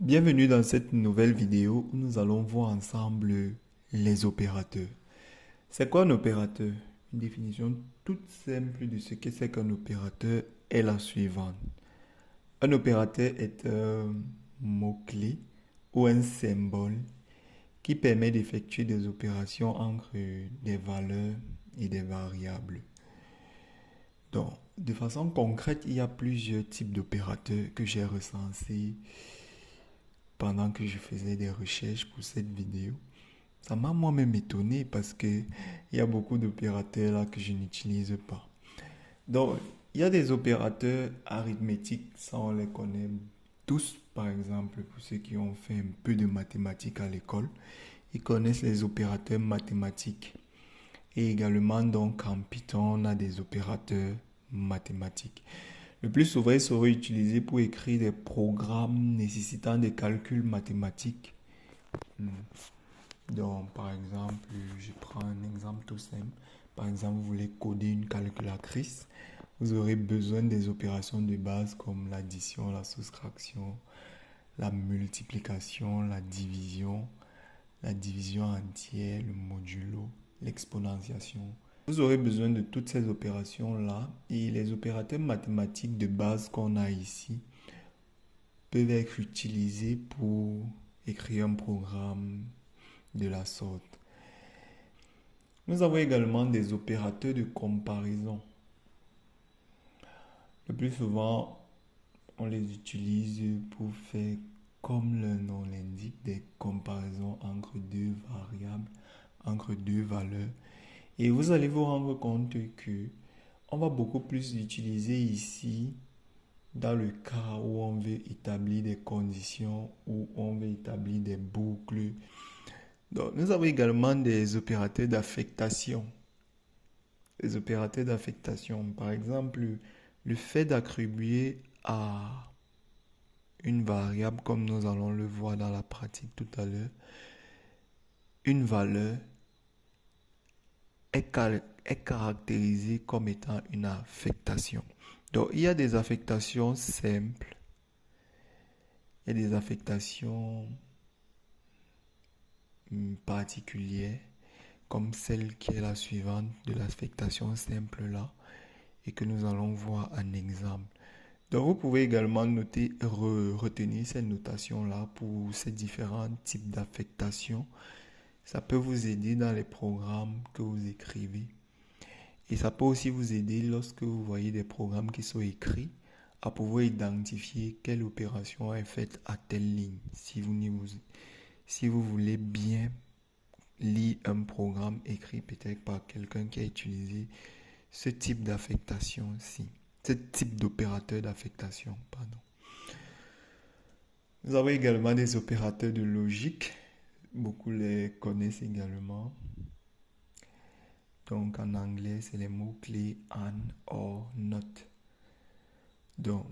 Bienvenue dans cette nouvelle vidéo où nous allons voir ensemble les opérateurs. C'est quoi un opérateur? Une définition toute simple de ce que c'est qu'un opérateur est la suivante. Un opérateur est un mot-clé ou un symbole qui permet d'effectuer des opérations entre des valeurs et des variables. Donc, de façon concrète, il y a plusieurs types d'opérateurs que j'ai recensés pendant que je faisais des recherches pour cette vidéo. Ça m'a moi-même étonné parce que il y a beaucoup d'opérateurs là que je n'utilise pas. Donc, il y a des opérateurs arithmétiques, ça on les connaît tous. Par exemple, pour ceux qui ont fait un peu de mathématiques à l'école, ils connaissent les opérateurs mathématiques. Et également, donc, en Python, on a des opérateurs mathématiques. Le plus souvent, ils seraient utilisés pour écrire des programmes nécessitant des calculs mathématiques. Hmm. Donc, par exemple, je prends un exemple tout simple. Par exemple, vous voulez coder une calculatrice. Vous aurez besoin des opérations de base comme l'addition, la soustraction, la multiplication, la division entière, le modulo, l'exponentiation. Vous aurez besoin de toutes ces opérations-là et les opérateurs mathématiques de base qu'on a ici peuvent être utilisés pour écrire un programme de la sorte. Nous avons également des opérateurs de comparaison. Le plus souvent, on les utilise pour faire, comme le nom l'indique, des comparaisons entre deux variables, entre deux valeurs. Et vous allez vous rendre compte que on va beaucoup plus l'utiliser ici dans le cas où on veut établir des conditions, où on veut établir des boucles. Donc, nous avons également des opérateurs d'affectation. Les opérateurs d'affectation, par exemple, le fait d'attribuer à une variable, comme nous allons le voir dans la pratique tout à l'heure, une valeur est caractérisée comme étant une affectation. Donc, il y a des affectations simples, il y a des affectations particulières, comme celle qui est la suivante de l'affectation simple là, et que nous allons voir un exemple. Donc, vous pouvez également noter, retenir ces notations-là pour ces différents types d'affectations. Ça peut vous aider dans les programmes que vous écrivez. Et ça peut aussi vous aider lorsque vous voyez des programmes qui sont écrits à pouvoir identifier quelle opération est faite à telle ligne. Si vous voulez bien lire un programme écrit peut-être par quelqu'un qui a utilisé ce type d'affectation-ci. Ce type d'opérateur d'affectation, pardon. Nous avons également des opérateurs de logique. Beaucoup les connaissent également. Donc en anglais, c'est les mots-clés and, or, not. Donc,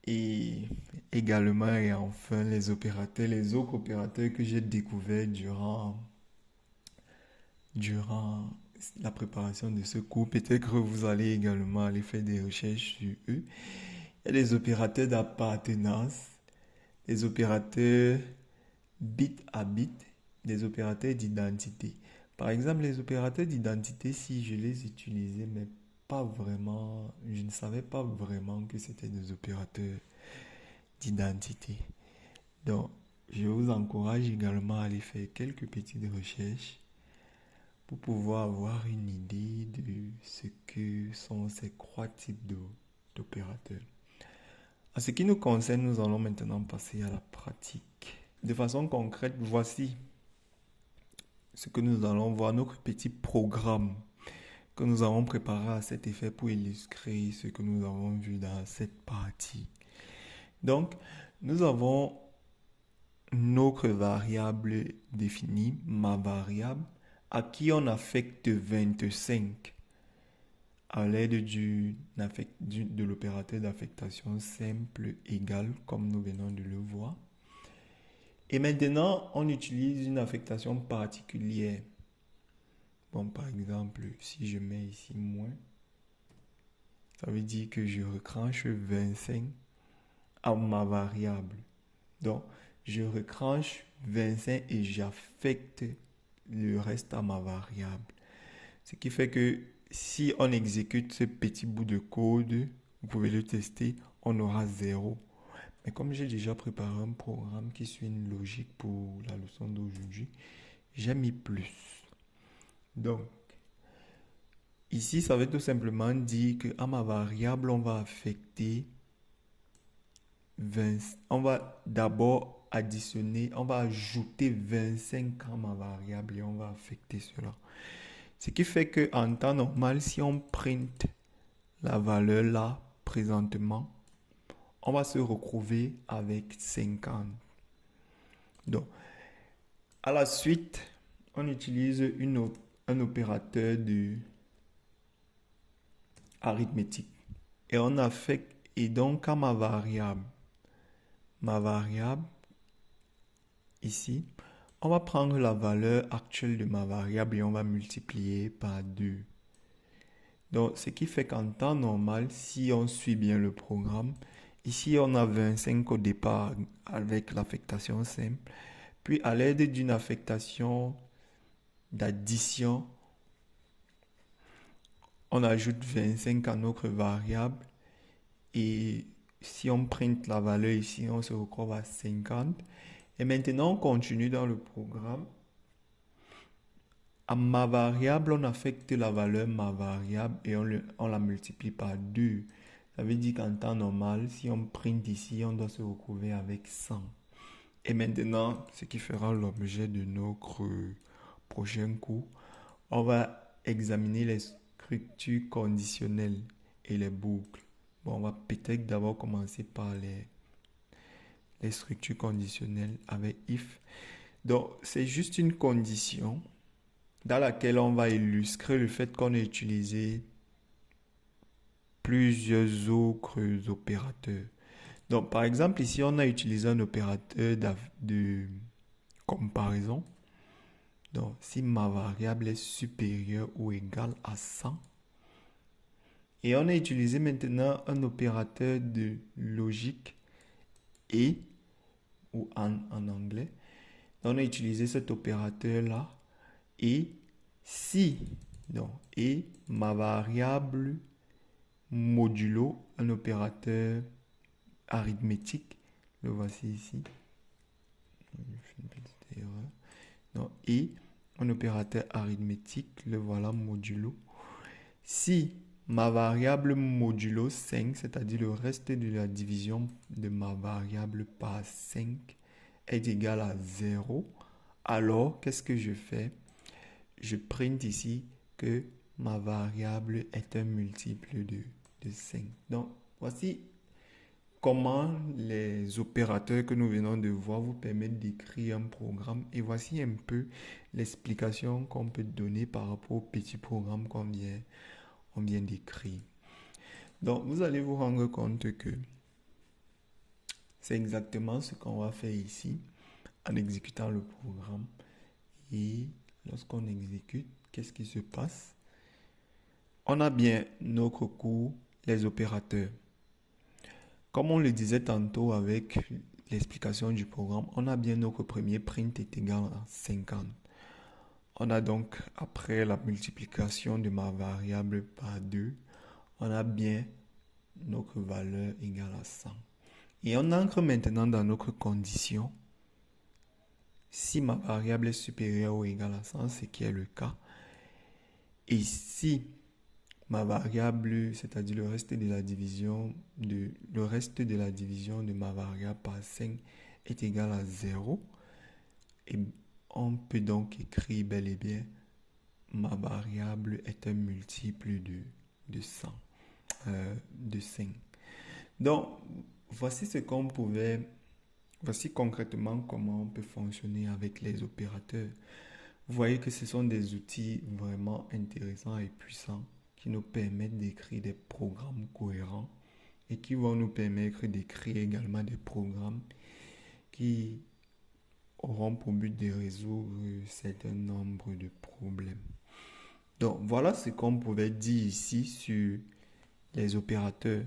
et également et enfin les opérateurs, les autres opérateurs que j'ai découverts durant la préparation de ce cours. Peut-être que vous allez également aller faire des recherches sur eux. Il y a des opérateurs d'appartenance, des opérateurs bit à bit, des opérateurs d'identité. Par exemple, les opérateurs d'identité, si je les utilisais, mais pas vraiment, je ne savais pas vraiment que c'était des opérateurs d'identité. Donc, je vous encourage également à aller faire quelques petites recherches pour pouvoir avoir une idée de ce que sont ces trois types d'opérateurs. En ce qui nous concerne, nous allons maintenant passer à la pratique. De façon concrète, voici ce que nous allons voir, notre petit programme que nous avons préparé à cet effet pour illustrer ce que nous avons vu dans cette partie. Donc, nous avons notre variable définie, ma variable, à qui on affecte 25 à l'aide de l'opérateur d'affectation simple égal, comme nous venons de le voir. Et maintenant, on utilise une affectation particulière. Bon, par exemple, si je mets ici moins, ça veut dire que je recranche 25 à ma variable. Donc, je recranche 25 et j'affecte le reste à ma variable. Ce qui fait que si on exécute ce petit bout de code, vous pouvez le tester, on aura 0. Mais comme j'ai déjà préparé un programme qui suit une logique pour la leçon d'aujourd'hui, j'ai mis plus. Donc, ici, ça veut tout simplement dire qu'à ma variable, on va affecter 20. On va d'abord additionner, on va ajouter 25 à ma variable et on va affecter cela. Ce qui fait qu'en temps normal, si on print la valeur là, présentement, on va se retrouver avec 50. Donc, à la suite, on utilise un opérateur de arithmétique. Et on affecte, et donc à ma variable, ici, on va prendre la valeur actuelle de ma variable et on va multiplier par 2. Donc, ce qui fait qu'en temps normal, si on suit bien le programme, ici on a 25 au départ avec l'affectation simple. Puis à l'aide d'une affectation d'addition, on ajoute 25 à notre variable. Et si on print la valeur ici, on se retrouve à 50. Et maintenant, on continue dans le programme. À ma variable, on affecte la valeur ma variable et on la multiplie par 2. Ça veut dire qu'en temps normal, si on print ici, on doit se retrouver avec 100. Et maintenant, ce qui fera l'objet de notre prochain cours, on va examiner les structures conditionnelles et les boucles. Bon, on va peut-être d'abord commencer par les structures conditionnelles avec if. Donc, c'est juste une condition dans laquelle on va illustrer le fait qu'on a utilisé plusieurs autres opérateurs. Donc, par exemple, ici, on a utilisé un opérateur de comparaison. Donc, si ma variable est supérieure ou égale à 100, et on a utilisé maintenant un opérateur de logique et, ou en anglais. On a utilisé cet opérateur-là. Et si, donc, et ma variable modulo, un opérateur arithmétique, le voici ici. Je fais une petite erreur. Donc, et un opérateur arithmétique, le voilà modulo. Si ma variable modulo 5, c'est-à-dire le reste de la division de ma variable par 5, est égal à 0, alors qu'est-ce que je fais? Je print ici que ma variable est un multiple de 5. Donc, voici comment les opérateurs que nous venons de voir vous permettent d'écrire un programme. Et voici un peu l'explication qu'on peut donner par rapport au petit programme qu'on vient d'écrire. Donc, vous allez vous rendre compte que c'est exactement ce qu'on va faire ici en exécutant le programme. Et lorsqu'on exécute, qu'est-ce qui se passe? On a bien notre cours, les opérateurs. Comme on le disait tantôt avec l'explication du programme, on a bien notre premier print est égal à 50. On a donc, après la multiplication de ma variable par 2, on a bien notre valeur égale à 100. Et on entre maintenant dans notre condition. Si ma variable est supérieure ou égale à 100, ce qui est le cas. Et si ma variable, c'est-à-dire le reste de la division de ma variable par 5 est égal à 0, et on peut donc écrire bel et bien ma variable est un multiple de 100, de 5. Donc, voici concrètement comment on peut fonctionner avec les opérateurs. Vous voyez que ce sont des outils vraiment intéressants et puissants qui nous permettent d'écrire des programmes cohérents et qui vont nous permettre d'écrire également des programmes qui auront pour but de résoudre un certain nombre de problèmes. Donc voilà ce qu'on pouvait dire ici sur les opérateurs.